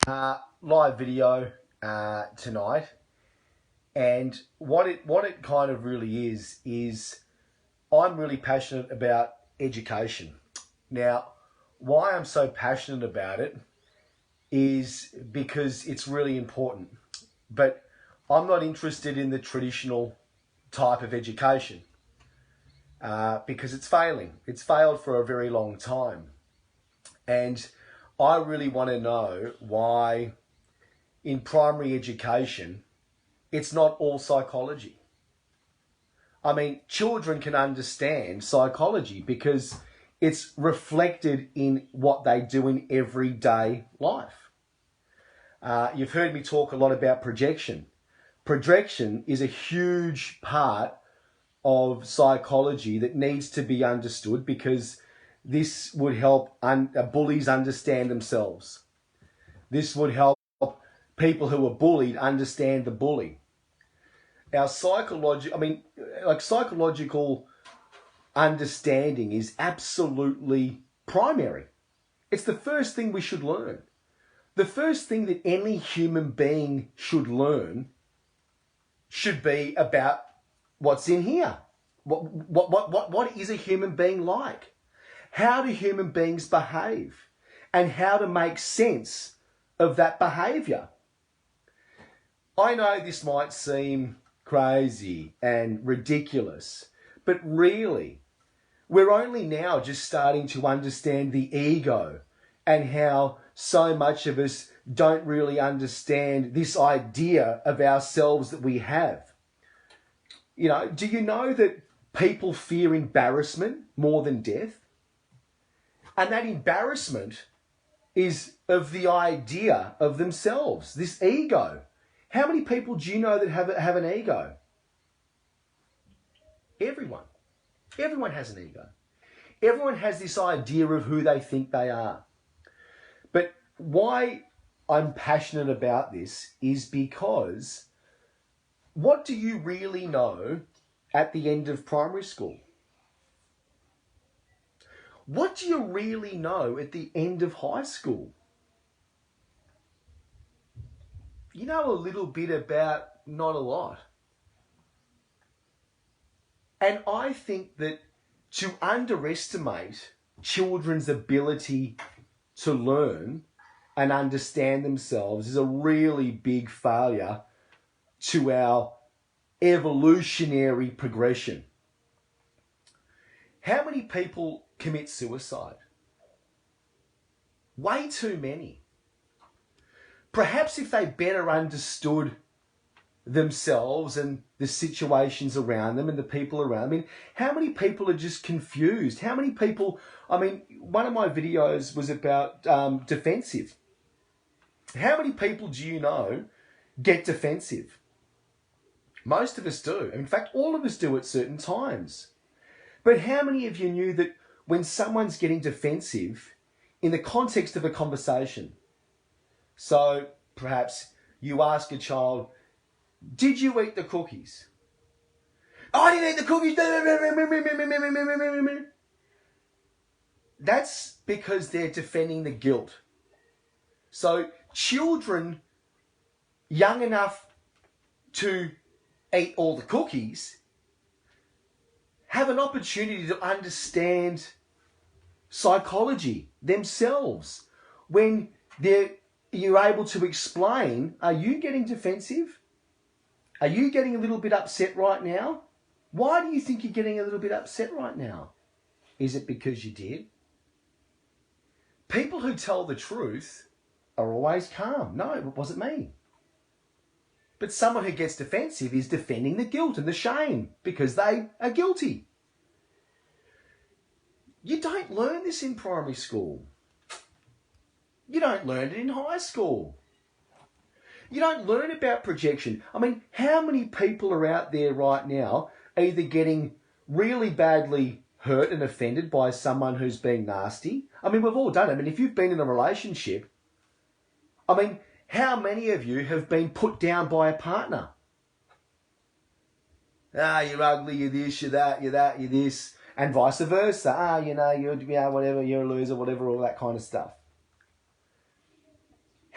Live video tonight, and what it kind of really is I'm really passionate about education. Now, why I'm so passionate about it is because it's really important, but I'm not interested in the traditional type of education because it's failing. It's failed for a very long time, and I really want to know why in primary education it's not all psychology. I mean, children can understand psychology because it's reflected in what they do in everyday life. You've heard me talk a lot about projection. Projection is a huge part of psychology that needs to be understood because this would help bullies understand themselves. This would help people who are bullied understand the bully. Our psychological understanding is absolutely primary. It's the first thing we should learn. The first thing that any human being should learn should be about what's in here. What is a human being like? How do human beings behave? And how to make sense of that behavior. I know this might seem crazy and ridiculous, but really, we're only now just starting to understand the ego and how so much of us don't really understand this idea of ourselves that we have. Do you know that people fear embarrassment more than death? And that embarrassment is of the idea of themselves, this ego. How many people do you know that have an ego? Everyone. Everyone has an ego. Everyone has this idea of who they think they are. But why I'm passionate about this is because what do you really know at the end of primary school? What do you really know at the end of high school? You know a little bit about not a lot. And I think that to underestimate children's ability to learn and understand themselves is a really big failure to our evolutionary progression. How many people commit suicide? Way too many. Perhaps if they better understood themselves and the situations around them and the people around them. How many people are just confused? How many people, one of my videos was about defensive. How many people do you know get defensive? Most of us do. In fact, all of us do at certain times. But how many of you knew that when someone's getting defensive in the context of a conversation, so perhaps you ask a child, did you eat the cookies? Oh, I didn't eat the cookies. That's because they're defending the guilt. So children young enough to eat all the cookies have an opportunity to understand psychology themselves. When you're able to explain, are you getting defensive? Are you getting a little bit upset right now? Why do you think you're getting a little bit upset right now? Is it because you did? People who tell the truth are always calm. No, it wasn't me. But someone who gets defensive is defending the guilt and the shame because they are guilty. You don't learn this in primary school. You don't learn it in high school. You don't learn about projection. How many people are out there right now either getting really badly hurt and offended by someone who's being nasty? We've all done it. If you've been in a relationship, how many of you have been put down by a partner? You're ugly, you're this, you're that, you're that, you're this, and vice versa. You're whatever, you're a loser, whatever, all that kind of stuff.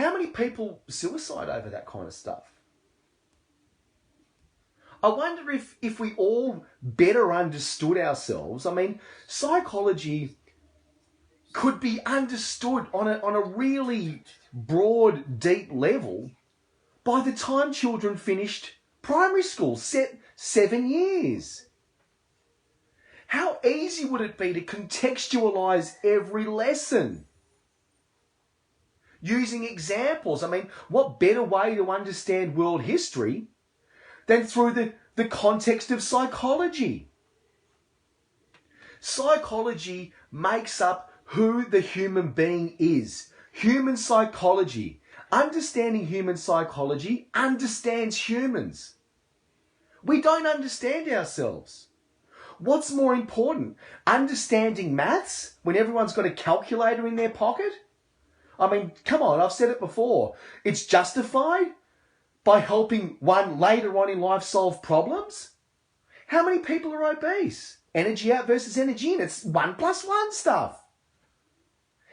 How many people suicide over that kind of stuff? I wonder if we all better understood ourselves. I mean, psychology could be understood on a really broad, deep level by the time children finished primary school, 7 years. How easy would it be to contextualize every lesson? Using examples. I mean, what better way to understand world history than through the context of psychology? Psychology makes up who the human being is. Human psychology. Understanding human psychology understands humans. We don't understand ourselves. What's more important? Understanding maths when everyone's got a calculator in their pocket? I mean, come on, I've said it before. It's justified by helping one later on in life solve problems. How many people are obese? Energy out versus energy in. It's 1 + 1 stuff.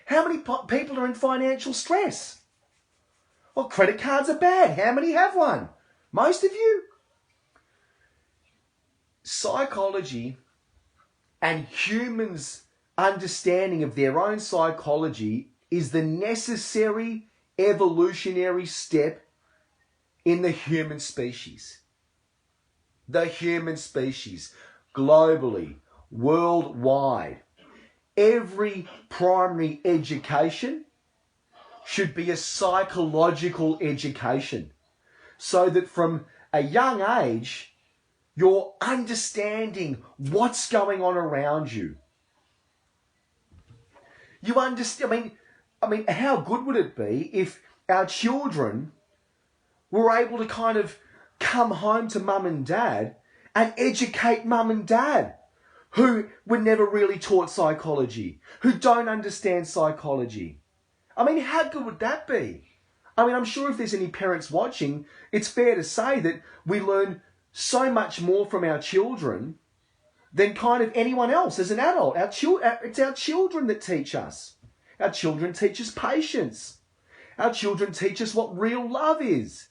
How many people are in financial stress? Well, credit cards are bad. How many have one? Most of you. Psychology and humans' understanding of their own psychology is the necessary evolutionary step in the human species. The human species, globally, worldwide. Every primary education should be a psychological education, so that from a young age, you're understanding what's going on around you. You understand, I mean, how good would it be if our children were able to kind of come home to mum and dad and educate mum and dad who were never really taught psychology, who don't understand psychology? I mean, how good would that be? I mean, I'm sure if there's any parents watching, it's fair to say that we learn so much more from our children than kind of anyone else as an adult. It's our children that teach us. Our children teach us patience. Our children teach us what real love is.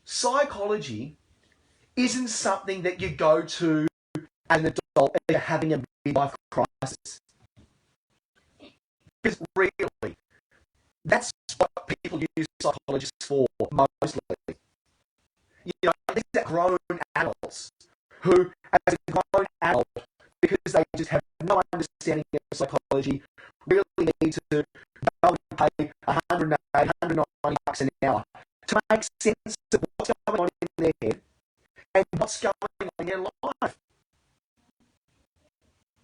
Psychology isn't something that you go to as an adult if you're having a midlife crisis. Because really, that's what people use psychologists for mostly. You know, these are grown adults who, as a grown adult, because they just have no understanding of psychology, really need to go and pay $180, $190 an hour to make sense of what's going on in their head and what's going on in their life.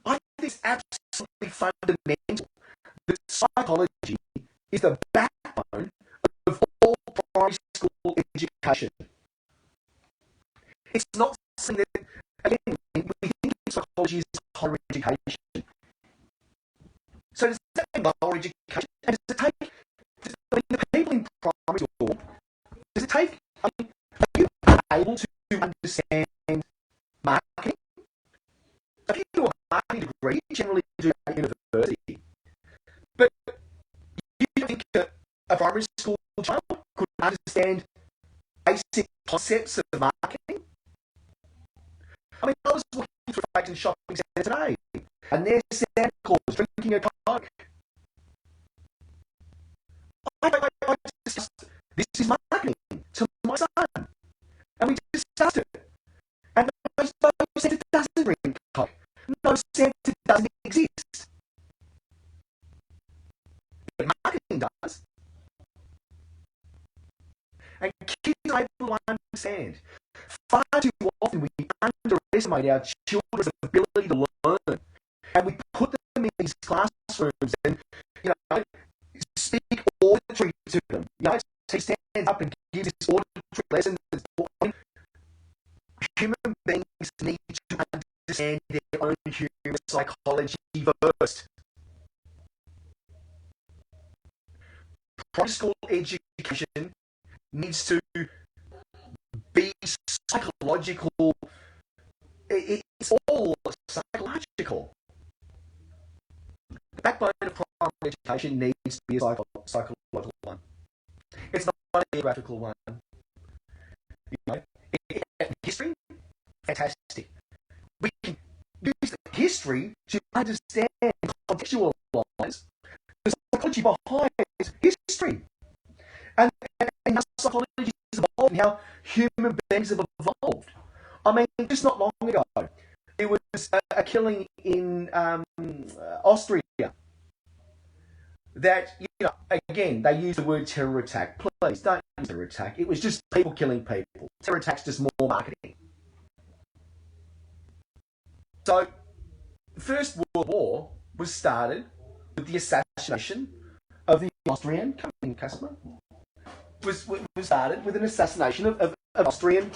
I think it's absolutely fundamental that psychology is the backbone of all primary school education. It's not something that, again, we think psychology is higher education. So does that mean lower education? And does it take, the people in primary school, does it take, are you able to understand marketing? If you do a marketing degree, you generally do at university. But you don't think a primary school child could understand basic concepts of marketing? I mean, I was walking through a Clayton shopping centre today, and there's Santa Claus drinking a Coke. I discussed, this is marketing to my son, and we discussed it. And no, Santa doesn't drink Coke. No, Santa doesn't exist. But marketing does. And kids are able to understand. Far too often we underestimate our children's ability to learn, and we put them in these classrooms and, you know, speak auditory to them. You know, he stands up and gives this auditory lesson. Human beings need to understand their own human psychology first. Primary school education needs to be psychological. It's all psychological. The backbone of education needs to be a psychological one. It's not a geographical one. You know, history, fantastic. We can use history to understand and contextualize the psychology behind history, and how psychology has evolved and how human beings have evolved. I mean, just not long ago, there was a killing in Austria that, you know, again, they use the word terror attack. Please don't use terror attack. It was just people killing people. Terror attack's just more marketing. So, the First World War was started with the assassination of the Austrian customer. Was started with an assassination of Austrian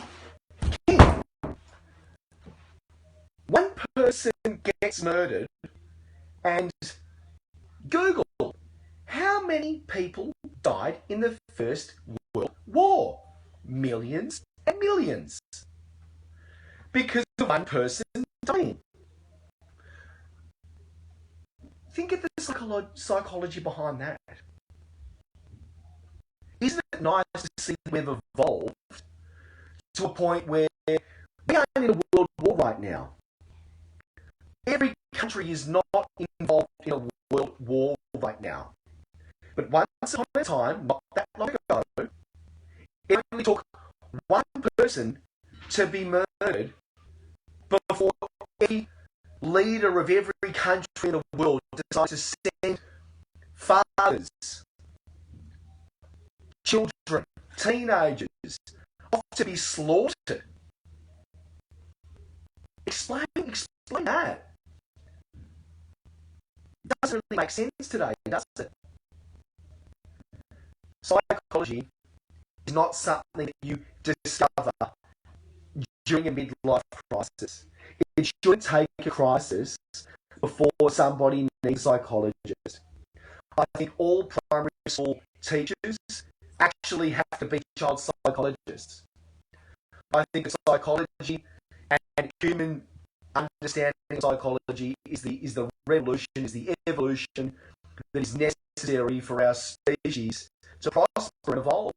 king. One person gets murdered, and Google how many people died in the First World War. Millions and millions. Because of one person dying. Think of the psychology behind that. Isn't it nice to see we've evolved to a point where we are in a world war right now? Every country is not involved in a world war right now. But once upon a time, not that long ago, it only took one person to be murdered before every leader of every country in the world decided to send fathers, children, teenagers off to be slaughtered. Explain that. It doesn't really make sense today, does it? Psychology is not something that you discover during a midlife crisis. It shouldn't take a crisis before somebody needs a psychologist. I think all primary school teachers actually have to be child psychologists. I think psychology and human understanding of psychology is the revolution, is the evolution that is necessary for our species to prosper and evolve.